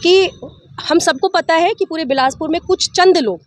कि हम सबको पता है कि पूरे बिलासपुर में कुछ चंद लोग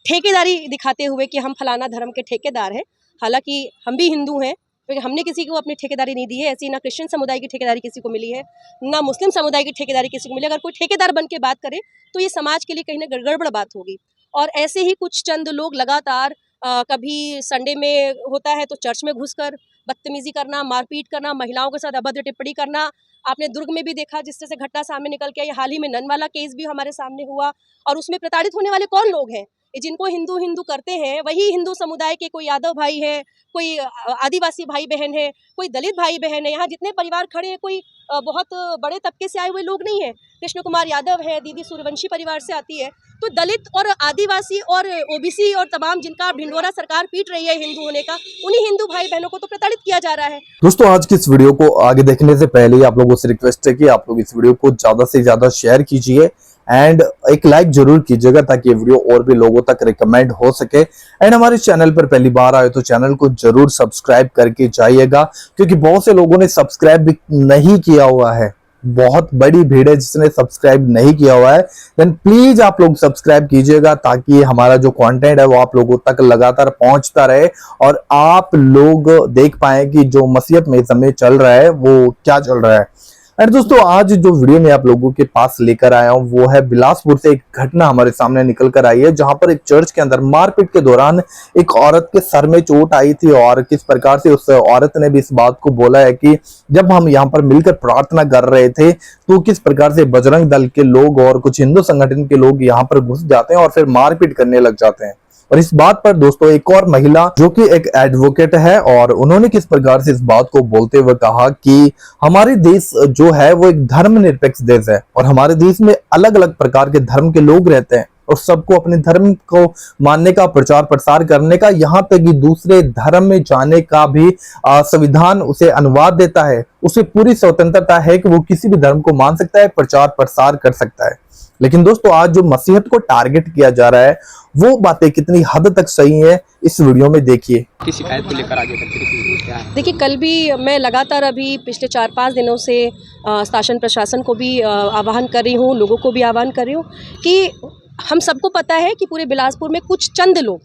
ठेकेदारी दिखाते हुए कि हम फलाना धर्म के ठेकेदार हैं। हालांकि हम भी हिंदू हैं, क्योंकि हमने किसी को अपनी ठेकेदारी नहीं दी है। ऐसी ना क्रिश्चियन समुदाय की ठेकेदारी किसी को मिली है, ना मुस्लिम समुदाय की ठेकेदारी किसी को मिली है। अगर कोई ठेकेदार बन के बात करे तो ये समाज के लिए कहीं ना गड़बड़ बात होगी। और ऐसे ही कुछ चंद लोग लगातार कभी संडे में होता है तो चर्च में घुसकर बदतमीजी करना, मारपीट करना, महिलाओं के साथ अभद्र टिप्पणी करना। आपने दुर्ग में भी देखा, जिससे घटना सामने निकल के आई। हाल ही में नन वाला केस भी हमारे सामने हुआ, और उसमें प्रताड़ित होने वाले कौन लोग हैं? जिनको हिंदू हिंदू करते हैं वही हिंदू समुदाय के कोई यादव भाई है, कोई आदिवासी भाई बहन है, कोई दलित भाई बहन है। यहाँ जितने परिवार खड़े हैं कोई बहुत बड़े तबके से आए हुए लोग नहीं है। कृष्ण कुमार यादव है, दीदी सूर्यवंशी परिवार से आती है। तो दलित और आदिवासी और ओबीसी और तमाम जिनका ढिंढोरा सरकार पीट रही है हिंदू होने का, उन्हीं हिंदू भाई बहनों को तो प्रताड़ित किया जा रहा है। दोस्तों, आज की इस वीडियो को आगे देखने से पहले आप लोगों से रिक्वेस्ट है कि आप लोग इस वीडियो को ज्यादा से ज्यादा शेयर कीजिए एंड एक लाइक जरूर कीजिएगा, ताकि ये वीडियो और भी लोगों तक रिकमेंड हो सके। एंड हमारे चैनल पर पहली बार आए तो चैनल को जरूर सब्सक्राइब करके जाइएगा, क्योंकि बहुत से लोगों ने सब्सक्राइब भी नहीं किया हुआ है। बहुत बड़ी भीड़ है जिसने सब्सक्राइब नहीं किया हुआ है। देन प्लीज आप लोग सब्सक्राइब कीजिएगा, ताकि हमारा जो कंटेंट है वो आप लोगों तक लगातार पहुंचता रहे और आप लोग देख पाए कि जो मसीहत में समय चल रहा है वो क्या चल रहा है। एंड दोस्तों, आज जो वीडियो में आप लोगों के पास लेकर आया हूं वो है बिलासपुर से। एक घटना हमारे सामने निकल कर आई है, जहां पर एक चर्च के अंदर मारपीट के दौरान एक औरत के सर में चोट आई थी, और किस प्रकार से उस औरत ने भी इस बात को बोला है कि जब हम यहाँ पर मिलकर प्रार्थना कर रहे थे तो किस प्रकार से बजरंग दल के लोग और कुछ हिंदू संगठन के लोग यहाँ पर घुस जाते हैं और फिर मारपीट करने लग जाते हैं। और इस बात पर दोस्तों एक और महिला जो कि एक एडवोकेट है, और उन्होंने किस प्रकार से इस बात को बोलते हुए कहा कि हमारे देश जो है वो एक धर्मनिरपेक्ष देश है, और हमारे देश में अलग अलग प्रकार के धर्म के लोग रहते हैं, और सबको अपने धर्म को मानने का, प्रचार प्रसार करने का, यहाँ तक कि दूसरे धर्म में जाने का भी संविधान उसे अनुवाद देता है। उसे पूरी स्वतंत्रता है कि वो किसी भी धर्म को मान सकता है, प्रचार प्रसार कर सकता है। लेकिन दोस्तों, आज जो मसीहत को टारगेट किया जा रहा है वो बातें कितनी हद तक सही है, इस वीडियो में देखिए। किस शिकायत को लेकर आगे क्या है? देखिए, कल भी मैं लगातार अभी पिछले 4-5 दिनों से शासन प्रशासन को भी आह्वान कर रही हूँ, लोगों को भी आह्वान कर रही हूँ कि हम सबको पता है कि पूरे बिलासपुर में कुछ चंद लोग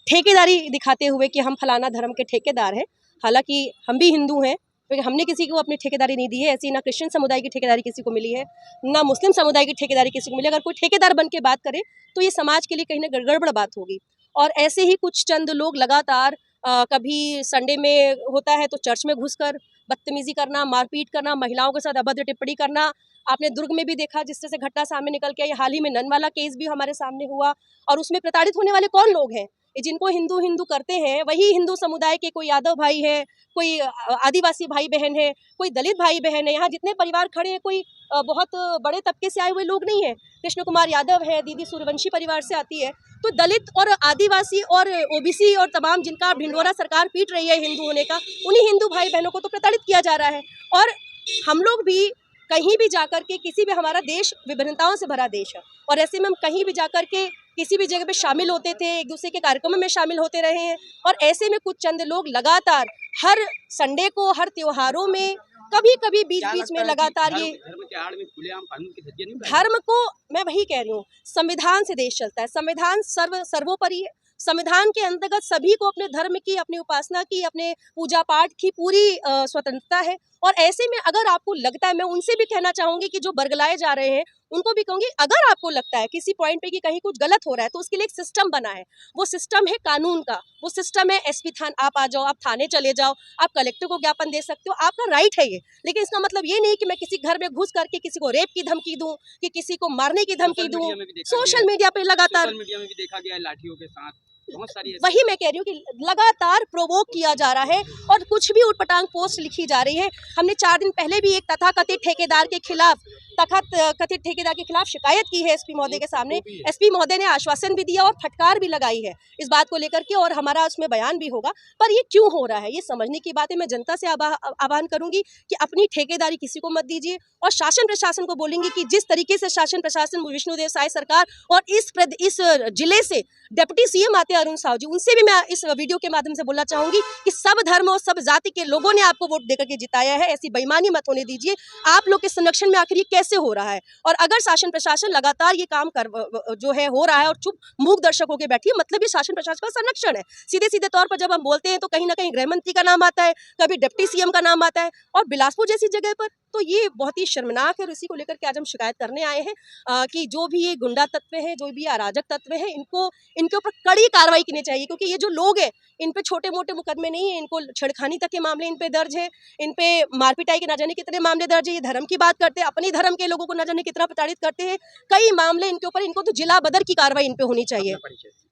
ठेकेदारी दिखाते हुए कि हम फलाना धर्म के ठेकेदार हैं। हालांकि हम भी हिंदू हैं, क्योंकि हमने किसी को अपनी ठेकेदारी नहीं दी है। ऐसी ना क्रिश्चियन समुदाय की ठेकेदारी किसी को मिली है, ना मुस्लिम समुदाय की ठेकेदारी किसी को मिली है। अगर कोई ठेकेदार बन के बात करे तो ये समाज के लिए कहीं ना गड़बड़ बात होगी। और ऐसे ही कुछ चंद लोग लगातार कभी संडे में होता है तो चर्च में घुसकर बदतमीजी करना, मारपीट करना, महिलाओं के साथ अभद्र टिप्पणी करना। आपने दुर्ग में भी देखा, जिससे घटना सामने निकल के आई। हाल ही में नन वाला केस भी हमारे सामने हुआ, और उसमें प्रताड़ित होने वाले कौन लोग हैं? जिनको हिंदू हिंदू करते हैं वही हिंदू समुदाय के कोई यादव भाई है, कोई आदिवासी भाई बहन है, कोई दलित भाई बहन है। यहाँ जितने परिवार खड़े हैं कोई बहुत बड़े तबके से आए हुए लोग नहीं है। कृष्ण कुमार यादव है, दीदी सूर्यवंशी परिवार से आती है। तो दलित और आदिवासी और ओबीसी और तमाम जिनका ढिंढोरा सरकार पीट रही है हिंदू होने का, उन्हीं हिंदू भाई बहनों को तो प्रताड़ित किया जा रहा है। और हम लोग भी कहीं भी जाकर के, किसी भी, हमारा देश विभिन्नताओं से भरा देश है, और ऐसे में हम कहीं भी जाकर के किसी भी जगह पे शामिल होते थे, एक दूसरे के कार्यक्रमों में शामिल होते रहे हैं। और ऐसे में कुछ चंद लोग लगातार हर संडे को, हर त्योहारों में, कभी कभी बीच बीच में लगातार ये धर्म को, मैं वही कह रही हूँ, संविधान से देश चलता है। संविधान सर्वोपरि है। संविधान के अंतर्गत सभी को अपने धर्म की, अपनी उपासना की, अपने पूजा पाठ की पूरी स्वतंत्रता है। और ऐसे में अगर आपको लगता है, मैं उनसे भी कहना चाहूंगी कि जो बरगलाए जा रहे हैं उनको भी कहूंगी, अगर आपको लगता है किसी पॉइंट पे कि कहीं कुछ गलत हो रहा है तो उसके लिए एक सिस्टम बना है। वो सिस्टम है कानून का, वो सिस्टम है एसपी थाना। आप आ जाओ, आप थाने चले जाओ, आप कलेक्टर को ज्ञापन दे सकते हो, आपका राइट है ये। लेकिन इसका मतलब ये नहीं कि मैं किसी घर में घुस करके किसी को रेप की धमकी दूं, कि किसी को मारने की धमकी दूं। सोशल मीडिया पे लगातार देखा गया लाठियों के साथ, वही मैं कह रही हूँ कि लगातार प्रोवोक किया जा रहा है, और कुछ भी उटपटांग पोस्ट लिखी जा रही है। हमने 4 दिन पहले भी एक तथाकथित ठेकेदार के खिलाफ तखत कथित ठेकेदार के खिलाफ शिकायत की है एसपी महोदय के सामने। एसपी महोदय ने आश्वासन भी दिया और फटकार भी लगाई है इस बात को लेकर के, और हमारा उसमें बयान भी होगा। पर ये क्यों हो रहा है ये समझने की बात है। मैं जनता से आह्वान करूंगी कि अपनी ठेकेदारी किसी को मत दीजिए, और शासन प्रशासन को बोलेंगे कि जिस तरीके से शासन प्रशासन विष्णुदेव साय सरकार और इस जिले से डिप्टी सीएम आते हैं अरुण साहू जी, उनसे भी मैं इस वीडियो के माध्यम से बोलना चाहूंगी कि सब धर्म और सब जाति के लोगों ने आपको वोट देकर के जिताया है, ऐसी बेईमानी मत होने दीजिए। आप लोग के संरक्षण में आखिर ये कैसे हो रहा है? और अगर शासन प्रशासन लगातार ये काम जो है हो रहा है और चुप मूक दर्शक होकर बैठी है, मतलब ये शासन प्रशासन का संरक्षण है। सीधे सीधे तौर पर जब हम बोलते हैं तो कहीं ना कहीं गृह मंत्री का नाम आता है, कभी डिप्टी सीएम का नाम आता है, और बिलासपुर जैसी जगह पर तो ये बहुत ही शर्मनाक है। और इसी को लेकर के आज हम शिकायत करने आए हैं कि जो भी ये गुंडा तत्व है, जो भी अराजक तत्व है, इनके ऊपर कड़ी कार्रवाई करनी चाहिए, क्योंकि ये जो लोग हैं इन पे छोटे मोटे मुकदमे नहीं है, इनको छेड़खानी तक के मामले इन पे दर्ज है, इन पे मारपिटाई के ना जाने कितने मामले दर्ज है। ये धर्म की बात करते हैं, अपने धर्म के लोगों को ना जाने कितना प्रताड़ित करते हैं, कई मामले इनके ऊपर। इनको तो जिला बदर की कार्रवाई इन पे होनी चाहिए।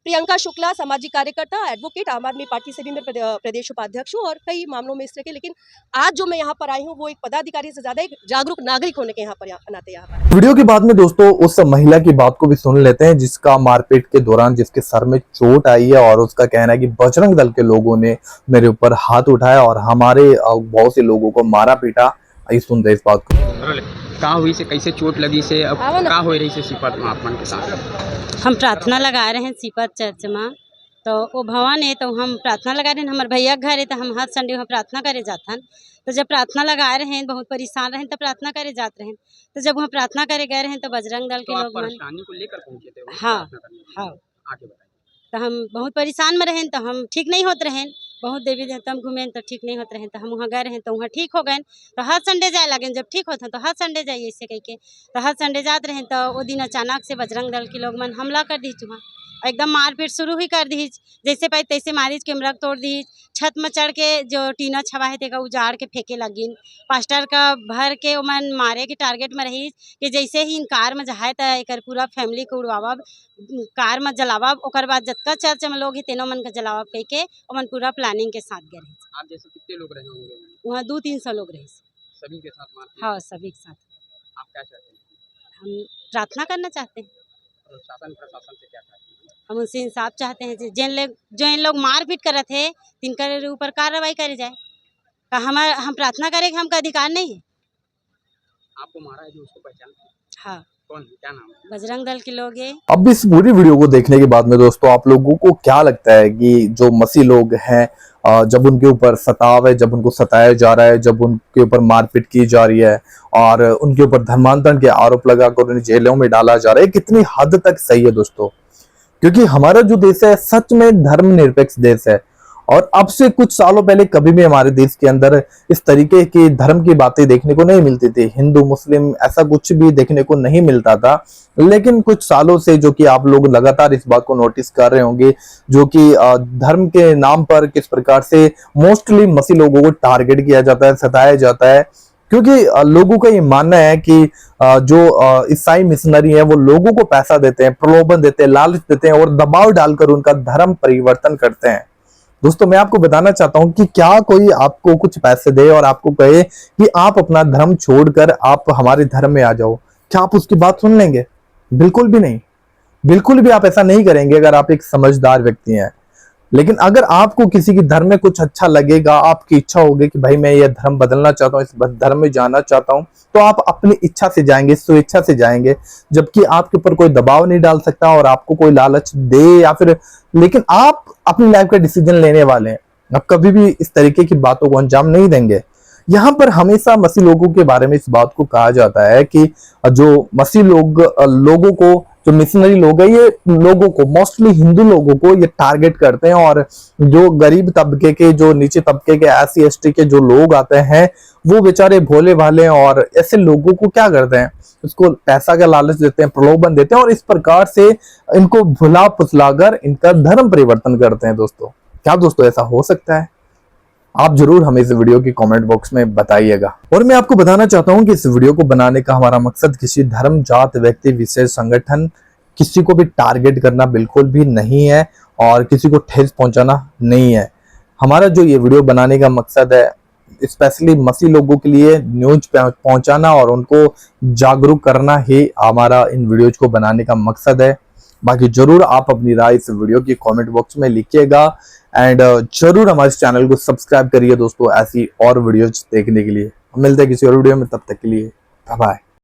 प्रियंका शुक्ला, सामाजिक कार्यकर्ता, एडवोकेट, आम आदमी पार्टी से भी मैं प्रदेश उपाध्यक्ष हूँ, और कई मामलों में इस तरह के। लेकिन आज जो मैं यहाँ पर आई हूँ वो एक पदाधिकारी से ज्यादा एक जागरूक नागरिक होने के यहाँ पर नाते यहाँ पर। वीडियो के बाद में दोस्तों उस महिला की बात को भी सुन लेते हैं जिसका मारपीट के दौरान जिसके सर में चोट आई है, और उसका कहना है कि बजरंग दल के लोगों ने मेरे ऊपर हाथ उठाया और हमारे बहुत से लोगों को मारा पीटा। आई सुनते इस बात को। कहाँ हुई से, कैसे चोट लगी से, अब कहाँ हो रही से सिपत महात्मा के साथ? हम प्रार्थना लगा रहे हैं सिपत चर्च में, तो वो भवन है तो हम प्रार्थना लगा रहे हैं। हमारे भैया घर है तो हम हर संडे वहाँ प्रार्थना करे जाते हैं। तो जब प्रार्थना लगा रहे हैं, बहुत परेशान रहे तो प्रार्थना करे जाते हैं। तो जब वहाँ प्रार्थना करे गए रहे तो बजरंग दल के लोग परेशानी को लेकर पहुंचे थे? हाँ हाँ, आगे बताइए। तो हम बहुत परेशान में रहें, तो हम ठीक नहीं होते रहें, बहुत देवी देवता हम घूमे तो ठीक नहीं होते रहें। तो हम वहाँ गए रहें तो वहाँ ठीक हो गए, तो हर संडे जाए लगे। जब ठीक होते तो हर संडे जाइए ऐसे कह के, तो हर संडे जाते रहें। तो वो दिन अचानक से बजरंग दल के लोग मन हमला कर दी, वहाँ एकदम मारपीट शुरू ही कर दी। जैसे पाई तैसे मारी के मृग तोड़ दी, छत में चढ़ के जो टीना छवा है तेगा उजाड़ के फेंके लगी। पास्टर का भर के मन मारे के टारगेट में रही कि जैसे ही इन कार में जहाए तो एक पूरा फैमिली को उड़वावा, कार में जलावा, और बाद जतका चर्च में लोग ही तीनों मन का जलावा कह के मन पूरा प्लानिंग के साथ गए। आप जैसे कितने लोग रहे होंगे वहाँ? 200-300 लोग रहे। सभी के साथ मारपीट? हाँ, सभी के साथ। आप क्या चाहते हैं? हम प्रार्थना करना चाहते हैं, और शासन प्रशासन से क्या चाहते हैं? हम उनसे इंसाफ चाहते हैं। जो इन लोग मारपीट कर रहे थे तिनके ऊपर कार्रवाई करी जाए। हम प्रार्थना करें कि हमका अधिकार नहीं है। आपको मारा है जो उसको पहचान? हाँ। कौन, क्या नाम है? बजरंग दल के लोग हैं। अब इस पूरी वीडियो को देखने के बाद में दोस्तों आप लोगों को क्या लगता है कि जो मसीह लोग हैं, जब उनके ऊपर सताव है, जब उनको सताया जा रहा है, जब उनके ऊपर मारपीट की जा रही है और उनके ऊपर धर्मांतरण के आरोप लगाकर उन्हें जेलों में डाला जा रहा है, कितनी हद तक सही है दोस्तों? क्योंकि हमारा जो देश है सच में धर्मनिरपेक्ष देश है, और अब से कुछ सालों पहले कभी भी हमारे देश के अंदर इस तरीके की धर्म की बातें देखने को नहीं मिलती थी। हिंदू मुस्लिम ऐसा कुछ भी देखने को नहीं मिलता था। लेकिन कुछ सालों से जो कि आप लोग लगातार इस बात को नोटिस कर रहे होंगे, जो कि धर्म के नाम पर किस प्रकार से मोस्टली मसीह लोगों को टारगेट किया जाता है, सताया जाता है। क्योंकि लोगों का ये मानना है कि जो ईसाई मिशनरी है वो लोगों को पैसा देते हैं, प्रलोभन देते हैं, लालच देते हैं और दबाव डालकर उनका धर्म परिवर्तन करते हैं। दोस्तों मैं आपको बताना चाहता हूं कि क्या कोई आपको कुछ पैसे दे और आपको कहे कि आप अपना धर्म छोड़कर आप हमारे धर्म में आ जाओ, क्या आप उसकी बात सुन लेंगे? बिल्कुल भी नहीं, बिल्कुल भी आप ऐसा नहीं करेंगे अगर आप एक समझदार व्यक्ति हैं। लेकिन अगर आपको किसी की धर्म में कुछ अच्छा लगेगा, आपकी इच्छा होगी कि भाई मैं ये धर्म बदलना चाहता हूँ, इस धर्म में जाना चाहता हूँ, तो आप अपनी इच्छा से जाएंगे, स्वेच्छा से जाएंगे, जबकि आपके ऊपर कोई दबाव नहीं डाल सकता और आपको कोई लालच दे या फिर, लेकिन आप अपनी लाइफ का डिसीजन लेने वाले हैं। आप कभी भी इस तरीके की बातों को अंजाम नहीं देंगे। यहाँ पर हमेशा मसीह लोगों के बारे में इस बात को कहा जाता है कि जो मसीह लोगों को, जो मिशनरी लोग हैं, ये लोगों को, मोस्टली हिंदू लोगों को ये टारगेट करते हैं, और जो गरीब तबके के, जो नीचे तबके के, SC ST के जो लोग आते हैं वो बेचारे भोले भाले, और ऐसे लोगों को क्या करते हैं, उसको पैसा का लालच देते हैं, प्रलोभन देते हैं और इस प्रकार से इनको भुला फुसलाकर इनका धर्म परिवर्तन करते हैं। दोस्तों क्या दोस्तों ऐसा हो सकता है? आप जरूर हमें इस वीडियो की कमेंट बॉक्स में बताइएगा। और मैं आपको बताना चाहता हूं कि इस वीडियो को बनाने का हमारा मकसद किसी धर्म, जात, व्यक्ति विशेष, संगठन, किसी को भी टारगेट करना बिल्कुल भी नहीं है और किसी को ठेस पहुंचाना नहीं है। हमारा जो ये वीडियो बनाने का मकसद है, स्पेशली मसीह लोगों के लिए न्यूज पहुंचाना और उनको जागरूक करना ही हमारा इन वीडियोज को बनाने का मकसद है। बाकी जरूर आप अपनी राय इस वीडियो की कमेंट बॉक्स में लिखिएगा एंड जरूर हमारे चैनल को सब्सक्राइब करिए दोस्तों ऐसी और वीडियोज देखने के लिए। हम मिलते हैं किसी और वीडियो में, तब तक के लिए बाय बाय।